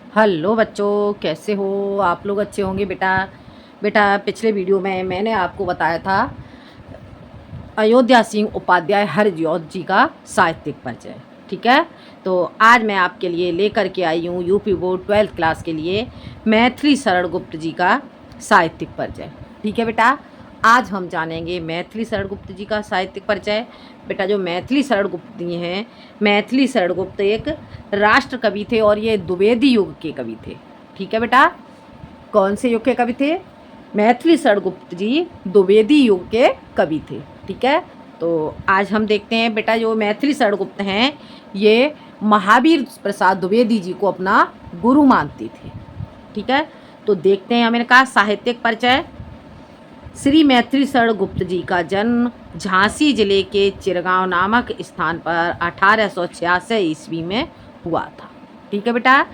Hello बच्चों, कैसे हो आप लोग? अच्छे होंगे बेटा। बेटा, पिछले वीडियो में मैंने आपको बताया था अयोध्या सिंह उपाध्याय हरज्योत जी का साहित्यिक परिचय। ठीक है, तो आज मैं आपके लिए लेकर के आई हूँ यूपी बोर्ड 12th क्लास के लिए मैथिली शरण गुप्त जी का साहित्यिक परिचय। ठीक है बेटा, आज हम जानेंगे मैथिली शरण गुप्त जी का साहित्यिक परिचय। बेटा, जो मैथिली शरण गुप्त जी हैं, मैथिली शरण गुप्त एक राष्ट्र कवि थे और ये द्विवेदी युग के कवि थे। ठीक है बेटा, कौन से युग के कवि थे? मैथिली शरण गुप्त जी द्विवेदी युग के कवि थे। ठीक है, तो आज हम देखते हैं बेटा, जो मैथिली शरण गुप्त हैं ये महावीर प्रसाद द्विवेदी जी को अपना गुरु मानते थे। ठीक है, तो देखते हैं। मैंने कहा साहित्यिक परिचय। श्री मैथिली शरण गुप्त जी का जन्म झांसी जिले के चिरगांव नामक स्थान पर 1886 ईस्वी में हुआ था। ठीक है बेटा,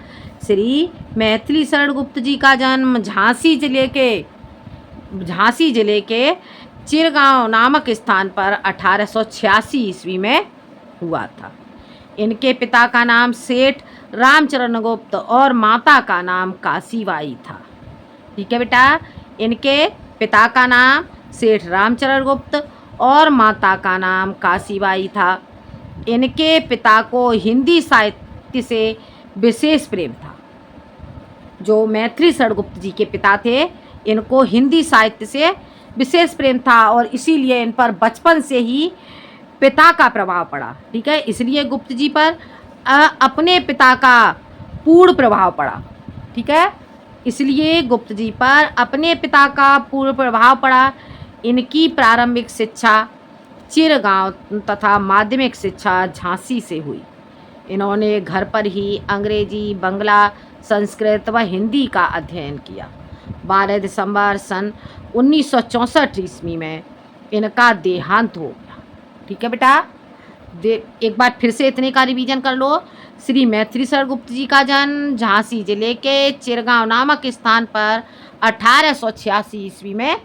श्री मैथिली शरण गुप्त जी का जन्म झांसी जिले के चिरगांव नामक स्थान पर 1886 ईस्वी में हुआ था। इनके पिता का नाम सेठ रामचरण गुप्त और माता का नाम काशीबाई था। ठीक है बेटा, इनके पिता का नाम सेठ रामचरण गुप्त और माता का नाम काशीबाई था। इनके पिता को हिंदी साहित्य से विशेष प्रेम था। जो मैथिली शरण गुप्त जी के पिता थे, इनको हिंदी साहित्य से विशेष प्रेम था और इसीलिए इन पर बचपन से ही पिता का प्रभाव पड़ा। ठीक है, इसलिए गुप्त जी पर अपने पिता का पूर्ण प्रभाव पड़ा। ठीक है, इसलिए गुप्त जी पर अपने पिता का पूर्ण प्रभाव पड़ा। इनकी प्रारंभिक शिक्षा चिरगांव तथा माध्यमिक शिक्षा झांसी से हुई। इन्होंने घर पर ही अंग्रेजी, बंगला, संस्कृत व हिंदी का अध्ययन किया। 12 दिसंबर सन 1964 ईस्वी में इनका देहांत हो गया। ठीक है बेटा, एक बार फिर से इतने का रिवीजन कर लो। श्री मैथिली शरण गुप्त जी का जन्म झांसी जिले के चिरगांव नामक स्थान पर 1886 ईस्वी में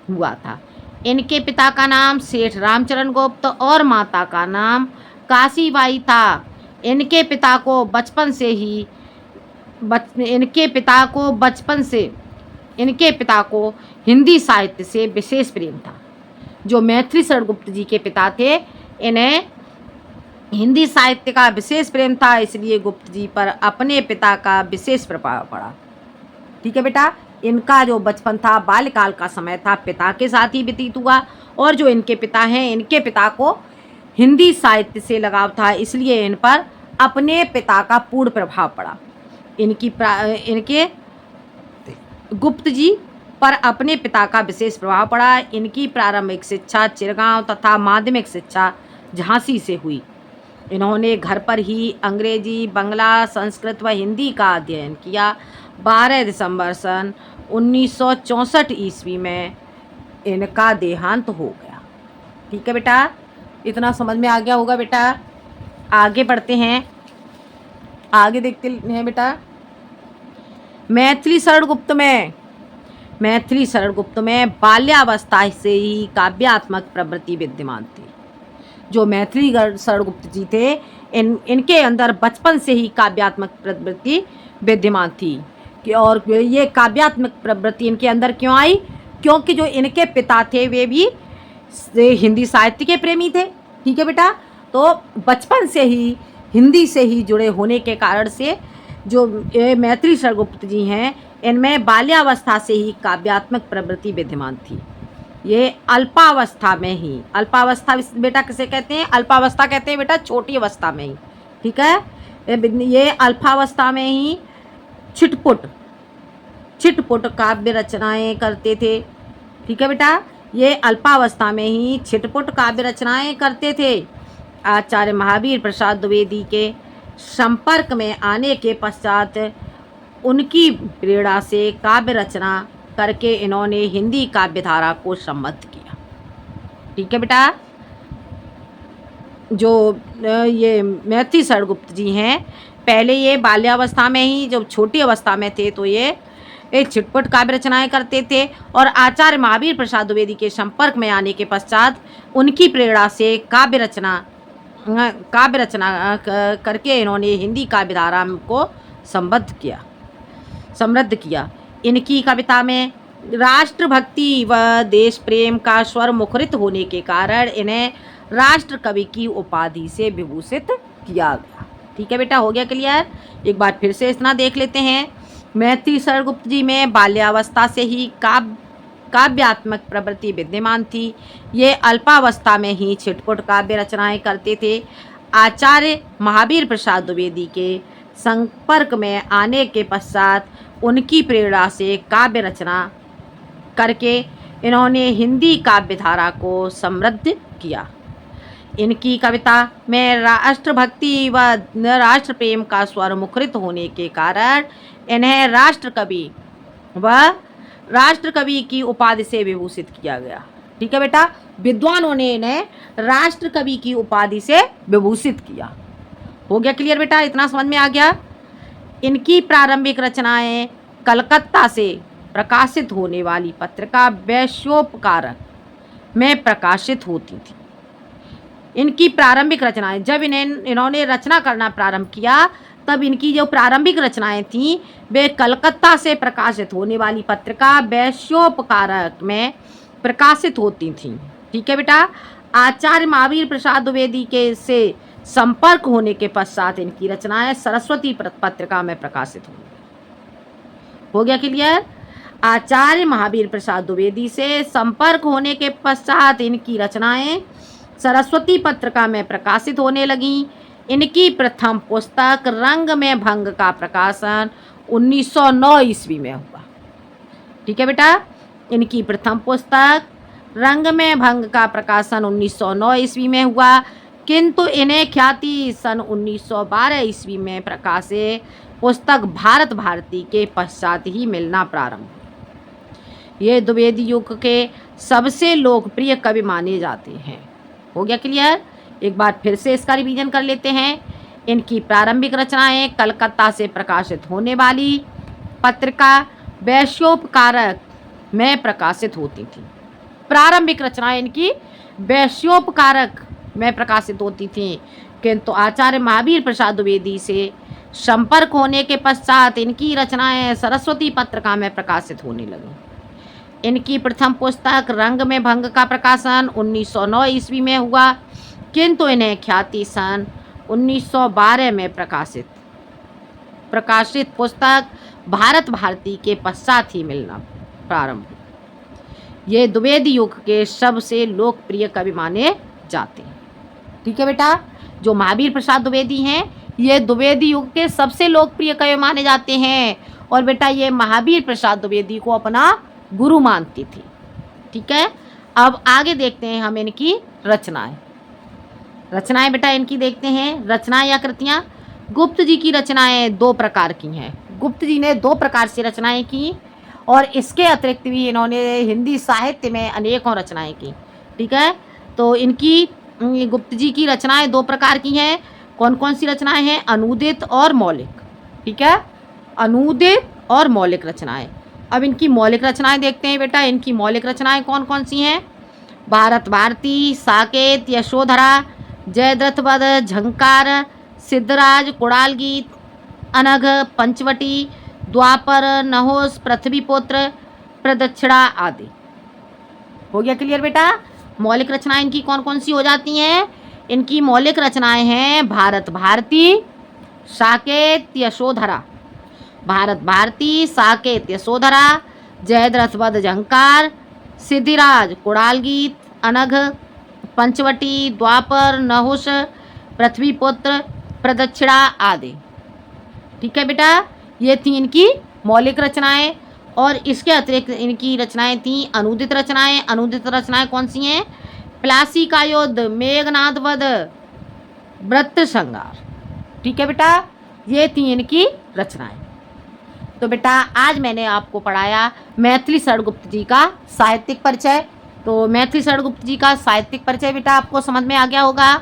हुआ था। इनके पिता का नाम सेठ रामचरण गुप्त और माता का नाम काशीबाई था। इनके पिता को बचपन से हिंदी साहित्य से विशेष प्रेम था। जो मैथिली शरण गुप्त जी के पिता थे, इन्हें हिंदी साहित्य का विशेष प्रेम था, इसलिए गुप्त जी पर अपने पिता का विशेष प्रभाव पड़ा। ठीक है बेटा, इनका जो बचपन था, बाल्यकाल का समय था, पिता के साथ ही व्यतीत हुआ और जो इनके पिता हैं, इनके पिता को हिंदी साहित्य से लगाव था, इसलिए इन पर अपने पिता का पूर्ण प्रभाव पड़ा। इनके गुप्त जी पर अपने पिता का विशेष प्रभाव पड़ा। इनकी प्रारंभिक शिक्षा चिरगांव तथा माध्यमिक शिक्षा झांसी से हुई। इन्होंने घर पर ही अंग्रेजी, बंगला, संस्कृत व हिंदी का अध्ययन किया। 12 दिसंबर सन 1964 ईस्वी में इनका देहांत हो गया। ठीक है बेटा, इतना समझ में आ गया होगा बेटा। आगे बढ़ते हैं, आगे देखते हैं बेटा। मैथिली शरण गुप्त में बाल्यावस्था से ही काव्यात्मक प्रवृत्ति विद्यमान थी। जो मैथिली शरण गुप्त जी थे, इनके अंदर बचपन से ही काव्यात्मक प्रवृत्ति विद्यमान थी। और ये काव्यात्मक प्रवृत्ति इनके अंदर क्यों आई? क्योंकि जो इनके पिता थे वे भी हिंदी साहित्य के प्रेमी थे। ठीक है बेटा, तो बचपन से ही हिंदी से ही जुड़े होने के कारण से जो मैथिली शरण गुप्त जी हैं, इनमें बाल्यावस्था से ही काव्यात्मक प्रवृत्ति विद्यमान थी। ये अल्पावस्था बेटा किसे कहते हैं? अल्पावस्था कहते हैं बेटा, छोटी अवस्था में ही। ठीक है, ये अल्पावस्था में ही छिटपुट काव्य रचनाएं करते थे। ठीक है बेटा, ये अल्पावस्था में ही छिटपुट काव्य रचनाएं करते थे। आचार्य महावीर प्रसाद द्विवेदी के संपर्क में आने के पश्चात उनकी प्रेरणा से काव्य रचना करके इन्होंने हिंदी काव्य धारा को सम्मत किया। ठीक है बेटा, जो ये मैथिली शरण गुप्त जी हैं, पहले ये बाल्यावस्था में ही, जब छोटी अवस्था में थे तो ये एक छिटपुट काव्य रचनाएं करते थे और आचार्य महावीर प्रसाद द्विवेदी के संपर्क में आने के पश्चात उनकी प्रेरणा से काव्य रचना करके इन्होंने हिंदी काव्य धारा को संबद्ध किया। समृद्ध किया। इनकी कविता में राष्ट्रभक्ति व देश प्रेम का स्वर मुखरित होने के कारण इन्हें राष्ट्र कवि की उपाधि से विभूषित किया गया। ठीक है बेटा, हो गया क्लियर। एक बार फिर से इतना देख लेते हैं। मैथिली शरण गुप्त जी में बाल्यावस्था से ही काव्यात्मक प्रवृत्ति विद्यमान थी। ये अल्पावस्था में ही छिटपुट काव्य रचनाएं करते थे। आचार्य महावीर प्रसाद द्विवेदी के संपर्क में आने के पश्चात उनकी प्रेरणा से काव्य रचना करके इन्होंने हिंदी काव्य धारा को समृद्ध किया। इनकी कविता में राष्ट्रभक्ति व राष्ट्र प्रेम का स्वर मुखरित होने के कारण इन्हें राष्ट्र कवि की उपाधि से विभूषित किया गया। ठीक है बेटा, विद्वानों ने इन्हें राष्ट्र कवि की उपाधि से विभूषित किया। हो गया क्लियर बेटा, इतना समझ में आ गया। इनकी प्रारंभिक रचनाएं कलकत्ता से प्रकाशित होने वाली पत्रिका वैश्योपकारक में प्रकाशित होती थी। इनकी प्रारंभिक रचनाएं, जब इन्होंने रचना करना प्रारंभ किया तब इनकी जो प्रारंभिक रचनाएं थीं वे कलकत्ता से प्रकाशित होने वाली पत्रिका वैश्योपकारक में प्रकाशित होती थीं। ठीक है बेटा, आचार्य महावीर प्रसाद द्विवेदी के से संपर्क होने के पश्चात इनकी रचनाएं सरस्वती पत्रिका में प्रकाशित हुई। हो गया क्लियर। आचार्य महावीर प्रसाद द्विवेदी से संपर्क होने के पश्चात इनकी रचनाएं सरस्वती पत्रिका में प्रकाशित होने लगीं। इनकी प्रथम पुस्तक रंग में भंग का प्रकाशन 1909 ईस्वी में हुआ। ठीक है बेटा, इनकी प्रथम पुस्तक रंग में भंग का प्रकाशन 1909 ईस्वी में हुआ, किंतु इन्हें ख्याति सन 1912 ईस्वी में प्रकाशित पुस्तक भारत भारती के पश्चात ही मिलना प्रारंभ हुआ। ये द्विवेदी युग के सबसे लोकप्रिय कवि माने जाते हैं। हो गया क्लियर। एक बार फिर से इसका रिवीजन कर लेते हैं। इनकी प्रारंभिक रचनाएं कलकत्ता से प्रकाशित होने वाली पत्रिका वैश्योपकारक में प्रकाशित होती थी। प्रारंभिक रचनाएं इनकी वैश्योपकारक में प्रकाशित होती थीं, किंतु आचार्य महावीर प्रसाद द्विवेदी से संपर्क होने के पश्चात इनकी रचनाएं सरस्वती पत्रिका में प्रकाशित होने लगीं। इनकी प्रथम पुस्तक रंग में भंग का प्रकाशन 1909 ईस्वी में हुआ, किंतु इन्हें ख्याति सन 1912 में प्रकाशित पुस्तक भारत भारती के पश्चात ही मिलना प्रारंभ हुआ। ये द्विवेदी युग के सबसे लोकप्रिय कवि माने जाते हैं। ठीक है बेटा, जो महावीर प्रसाद द्विवेदी हैं ये द्विवेदी युग के सबसे लोकप्रिय कवि माने जाते हैं। और बेटा ये महावीर प्रसाद द्विवेदी को अपना गुरु मानती थी। ठीक है, अब आगे देखते हैं हम इनकी रचनाएं बेटा इनकी देखते हैं। रचनाएं या कृतियाँ। गुप्त जी की रचनाएं दो प्रकार की हैं। गुप्त जी ने दो प्रकार से रचनाएं की और इसके अतिरिक्त भी इन्होंने हिंदी साहित्य में अनेकों रचनाएं की। ठीक है, तो इनकी गुप्त जी की रचनाएं दो प्रकार की हैं। कौन कौन सी रचनाएं हैं? अनूदित और मौलिक। ठीक है, अनूदित और मौलिक रचनाएं। अब इनकी मौलिक रचनाएं देखते हैं बेटा। इनकी मौलिक रचनाएं कौन कौन सी हैं? भारत भारती, साकेत, यशोधरा, जयद्रथ वध, झंकार, सिद्धराज, कुड़ाल गीत, अनघ, पंचवटी, द्वापर, नहुस, पृथ्वीपुत्र, प्रदक्षिणा आदि। हो गया क्लियर बेटा। मौलिक रचनाएं इनकी कौन कौन सी हो जाती हैं? इनकी मौलिक रचनाएं हैं भारत भारती, साकेत, यशोधरा। भारत भारती, साकेत, यशोधरा, जयद्रथ वध, झंकार, सिद्धिराज, कुड़ाल गीत, अनघ, पंचवटी, द्वापर, नहुस, पृथ्वीपुत्र, प्रदक्षिणा आदि। ठीक है बेटा, ये थी इनकी मौलिक रचनाएं। और इसके अतिरिक्त इनकी रचनाएं थी अनूदित रचनाएं। अनूदित रचनाएं कौन सी हैं? प्लासी का युद्ध, मेघनाद वध, व्रत संहार। ठीक है बेटा, ये थी इनकी रचनाएं। तो बेटा आज मैंने आपको पढ़ाया मैथिली शरण गुप्त जी का साहित्यिक परिचय। तो मैथिली शरण गुप्त जी का साहित्यिक परिचय बेटा आपको समझ में आ गया होगा।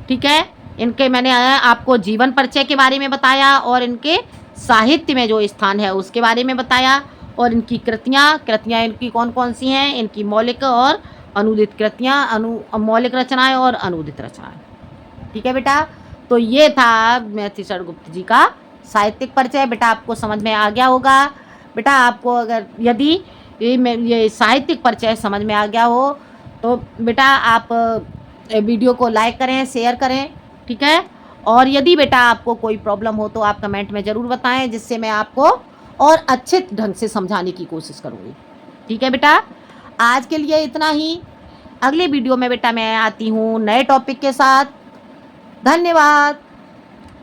ठीक है, इनके मैंने आपको जीवन परिचय के बारे में बताया और इनके साहित्य में जो स्थान है उसके बारे में बताया। और इनकी कृतियाँ इनकी कौन कौन सी हैं? इनकी मौलिक और अनूदित कृतियाँ, मौलिक रचनाएं और अनूदित रचनाएं। ठीक है बेटा, तो ये था मैथिली शरण गुप्त जी का साहित्यिक परिचय। बेटा आपको समझ में आ गया होगा। बेटा आपको अगर यदि ये साहित्यिक परिचय समझ में आ गया हो तो बेटा आप वीडियो को लाइक करें, शेयर करें, ठीक है? और यदि बेटा आपको कोई प्रॉब्लम हो तो आप कमेंट में ज़रूर बताएं, जिससे मैं आपको और अच्छे ढंग से समझाने की कोशिश करूँगी। ठीक है बेटा? आज के लिए इतना ही। अगले वीडियो में बेटा मैं आती हूँ नए टॉपिक के साथ। धन्यवाद।